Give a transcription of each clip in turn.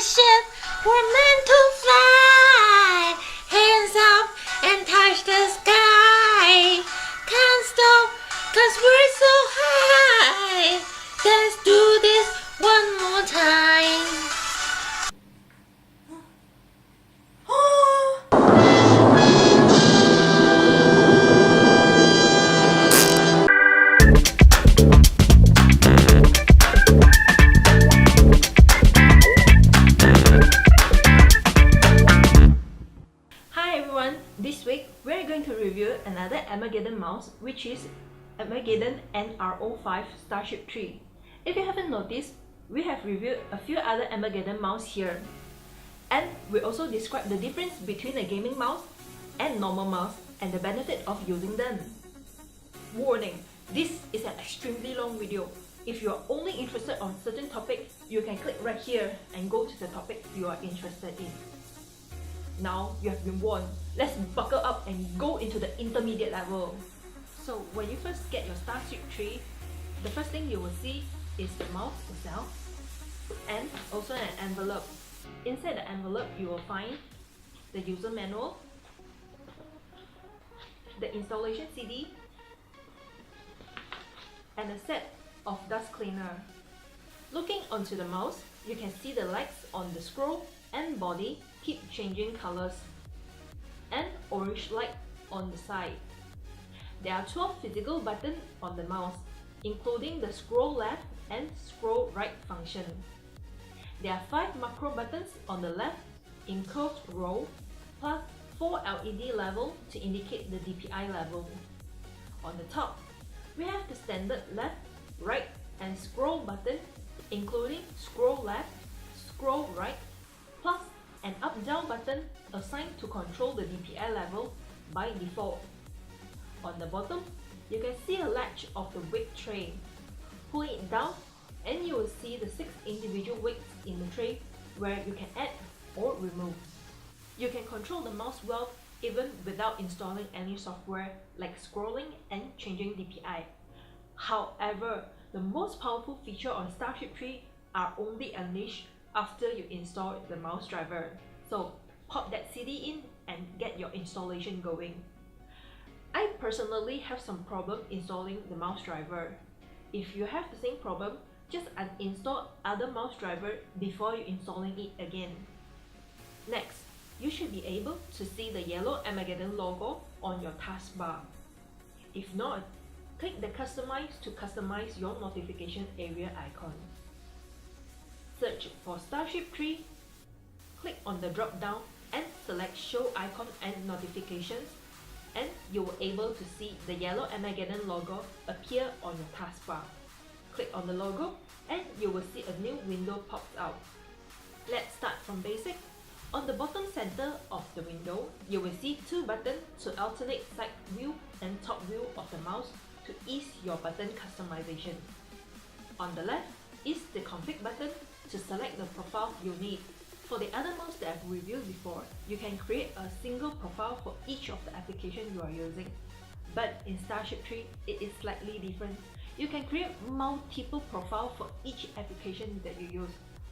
Starship were meant to fly. Hands up and touch the sky. Can't stop cause we're so high. Let's do this one more time. Hi everyone, this week we're going to review another Armaggeddon mouse, which is Armaggeddon NRO-5 Starship 3. If you haven't noticed, we have reviewed a few other Armaggeddon mouse here. And we also describe the difference between a gaming mouse and normal mouse and the benefit of using them. Warning, this is an extremely long video. If you are only interested on certain topic, you can click right here and go to the topic you are interested in. Now you have been warned, let's buckle up and go into the intermediate level. So when you first get your Starship 3, the first thing you will see is the mouse itself and also an envelope. Inside the envelope you will find the user manual, the installation CD, and a set of dust cleaner. Looking onto the mouse, you can see the lights on the scroll and body keep changing colors, and orange light on the side. There are 12 physical buttons on the mouse, including the scroll left and scroll right function. There are 5 macro buttons on the left in curved row, plus 4 LED level to indicate the DPI level. On the top, we have the standard left, right, and scroll button, including scroll left, scroll right, plus an up-down button assigned to control the DPI level by default. On the bottom, you can see a latch of the weight tray. Pull it down and you will see the 6 individual weights in the tray where you can add or remove. You can control the mouse well even without installing any software like scrolling and changing DPI. However, the most powerful feature on Starship 3 are only unleashed after you install the mouse driver. So pop that CD in and get your installation going. I personally have some problem installing the mouse driver. If you have the same problem, just uninstall other mouse driver before you installing it again. Next, you should be able to see the yellow Armaggeddon logo on your taskbar. If not, click the Customize to customize your notification area icon. Search for Starship 3, click on the drop down and select Show Icon and Notifications, and you will able to see the yellow Armaggeddon logo appear on your taskbar. Click on the logo and you will see a new window pops out. Let's start from basic. On the bottom center of the window, you will see 2 buttons to alternate side view and top view of the mouse to ease your button customization. On the left is the config button to select the profile you need. For the other mouse that I've reviewed before, you can create a single profile for each of the application you are using. But in Starship 3, it is slightly different. You can create multiple profiles for each application that you use.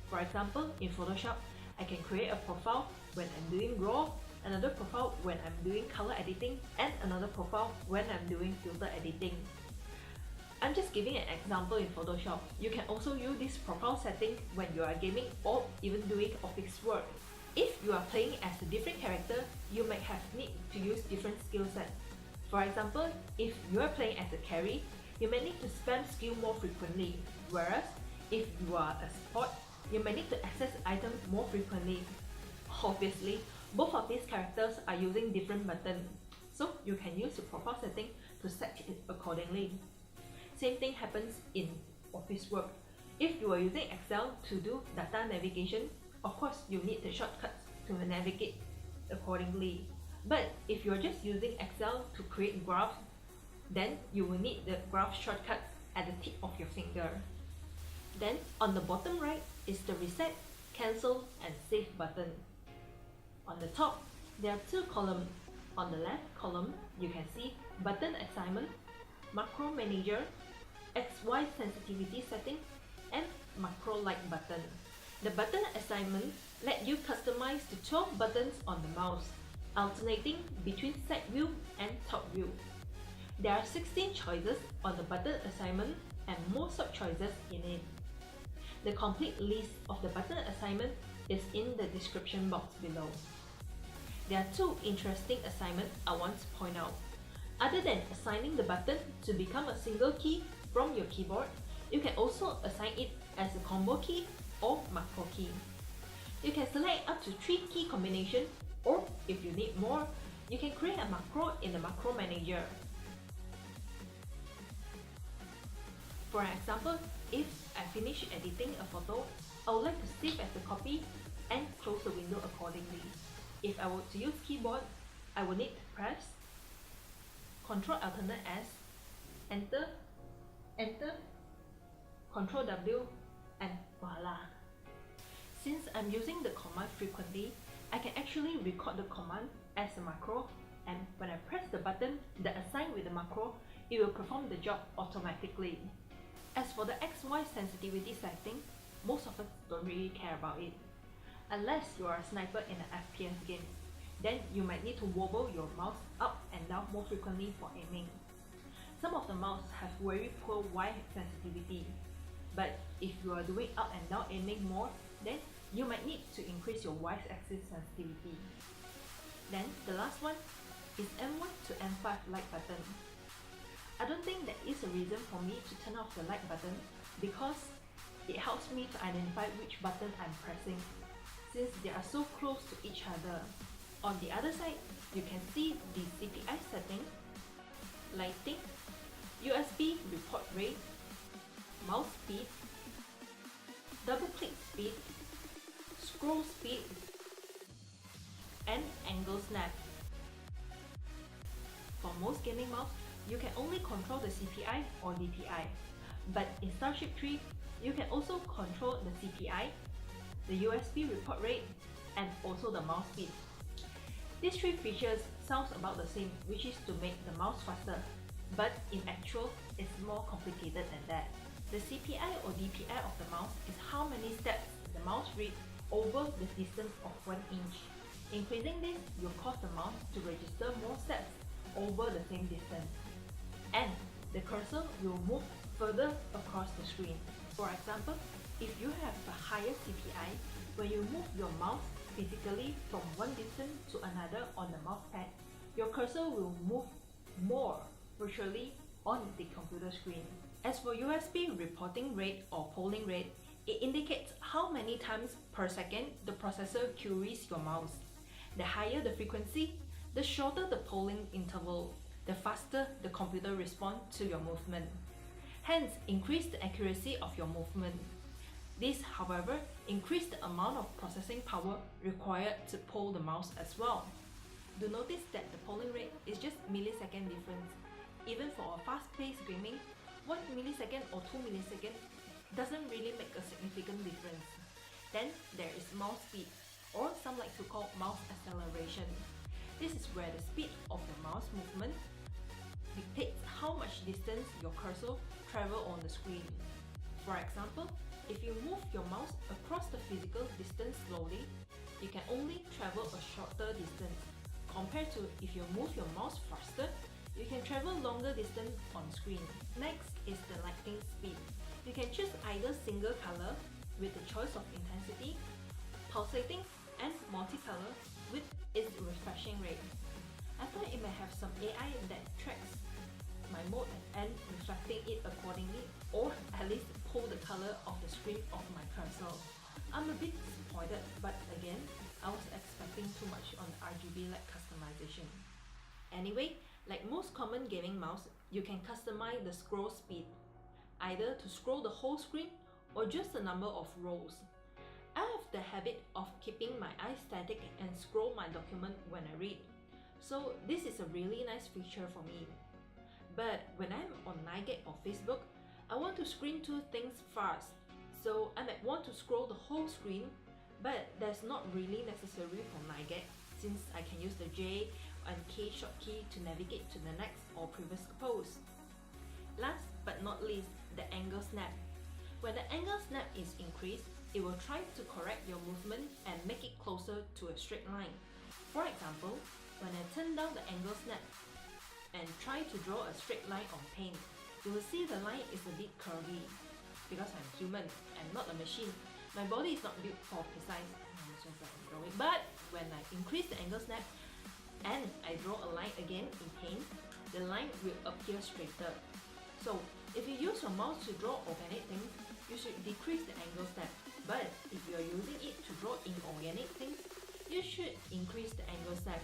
For example, in Photoshop, I can create a profile when I'm doing RAW, another profile when I'm doing color editing, and another profile when I'm doing filter editing. I'm just giving an example in Photoshop. You can also use this profile setting when you are gaming or even doing office work. If you are playing as a different character, you might have need to use different skill sets. For example, if you are playing as a carry, you may need to spam skill more frequently, whereas if you are a support, you may need to access items more frequently. Obviously, both of these characters are using different buttons, so you can use the profile setting to set it accordingly. Same thing happens in office work. If you are using Excel to do data navigation, of course you need the shortcuts to navigate accordingly. But if you are just using Excel to create graphs, then you will need the graph shortcuts at the tip of your finger. Then on the bottom right is the reset, cancel, and save button. On the top, there are 2 columns. On the left column, you can see button assignment, macro manager, XY sensitivity setting, and macro light button. The button assignment let you customize the 12 buttons on the mouse, alternating between side view and top view. There are 16 choices on the button assignment and more sub-choices in it. The complete list of the button assignment is in the description box below. There are two interesting assignments I want to point out. Other than assigning the button to become a single key from your keyboard, you can also assign it as a combo key or macro key. You can select up to 3 key combinations, or if you need more, you can create a macro in the macro manager. For example, if I finish editing a photo, I would like to save as a copy and close the window accordingly. If I were to use keyboard, I would need to press Ctrl Alternate S, Enter, Enter, Ctrl W, and voila! Since I'm using the command frequently, I can actually record the command as a macro, and when I press the button that assigned with the macro, it will perform the job automatically. As for the XY sensitivity setting, most of us don't really care about it. Unless you are a sniper in an FPS game, then you might need to wobble your mouse up and down more frequently for aiming. Some of the mouse have very poor Y sensitivity, but if you are doing up and down aiming more, then you might need to increase your Y-axis sensitivity. Then the last one is M1 to M5 like button. I don't think there is a reason for me to turn off the like button because it helps me to identify which button I'm pressing, since they are so close to each other. On the other side, you can see the CPI setting, lighting, USB report rate, mouse speed, double click speed, scroll speed, and angle snap. For most gaming mouse, you can only control the CPI or DPI, but in Starship 3, you can also control the CPI, the USB report rate, and also the mouse speed. These three features sounds about the same, which is to make the mouse faster, but in actual, it's more complicated than that. The CPI or DPI of the mouse is how many steps the mouse reads over the distance of 1 inch. Increasing this will cause the mouse to register more steps over the same distance, and the cursor will move further across the screen. For example, if you have a higher CPI, when you move your mouse physically from one distance to another on the mousepad, your cursor will move more virtually on the computer screen. As for USB reporting rate or polling rate, it indicates how many times per second the processor queries your mouse. The higher the frequency, the shorter the polling interval, the faster the computer responds to your movement. Hence, increase the accuracy of your movement. This, however, increase the amount of processing power required to poll the mouse as well. Do notice that the polling rate is just millisecond difference. Even for a fast-paced gaming, 1 millisecond or 2 milliseconds doesn't really make a significant difference. Then there is mouse speed, or some like to call mouse acceleration. This is where the speed of the mouse movement dictates how much distance your cursor travels on the screen. For example, if you move your mouse across the physical distance slowly, you can only travel a shorter distance, compared to if you move your mouse faster, you can travel longer distance on screen. Next is the lighting speed. You can choose either single color with the choice of intensity, pulsating, and multicolor with its refreshing rate. I thought it may have some AI that tracks my mode and reflecting it accordingly, or at least pull the color of the screen of my cursor. I'm a bit disappointed, but again, I was expecting too much on RGB light customization. Anyway, like most common gaming mouse, you can customize the scroll speed, either to scroll the whole screen or just a number of rows. I have the habit of keeping my eyes static and scroll my document when I read, so this is a really nice feature for me. But when I'm on NRO-5 or Facebook, I want to screen through things fast, so I might want to scroll the whole screen, but that's not really necessary for NRO-5 since I can use the J and K shortkey to navigate to the next or previous pose. Last but not least, the angle snap. When the angle snap is increased, it will try to correct your movement and make it closer to a straight line. For example, when I turn down the angle snap and try to draw a straight line on paint, you will see the line is a bit curvy. Because I'm human, I'm not a machine. My body is not built for precise. It's just like drawing. But when I increase the angle snap and I draw a line again in paint, the line will appear straighter. So if you use your mouse to draw organic things, you should decrease the angle snap. But if you are using it to draw inorganic things, you should increase the angle snap.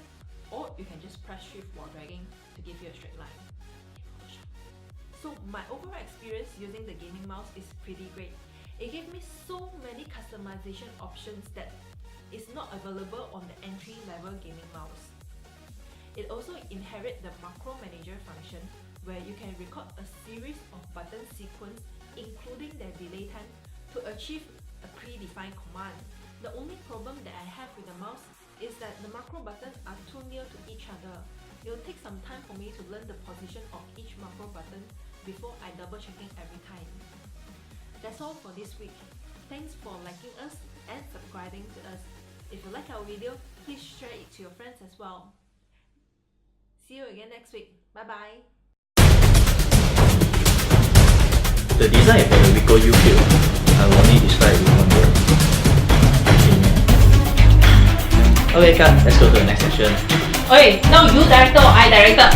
Or you can just press shift while dragging to give you a straight line. So my overall experience using the gaming mouse is pretty great. It gave me so many customization options that is not available on the entry-level gaming mouse. It also inherits the macro manager function where you can record a series of button sequence including their delay time to achieve a predefined command. The only problem that I have with the mouse is that the macro buttons are too near to each other. It will take some time for me to learn the position of each macro button before I double checking every time. That's all for this week. Thanks for liking us and subscribing to us. If you like our video, please share it to your friends as well. See you again next week. Bye bye. The design for the Wiko Ufeel, I will only describe with one word. Okay, cut. Let's go to the next section. Okay, now you director or I director?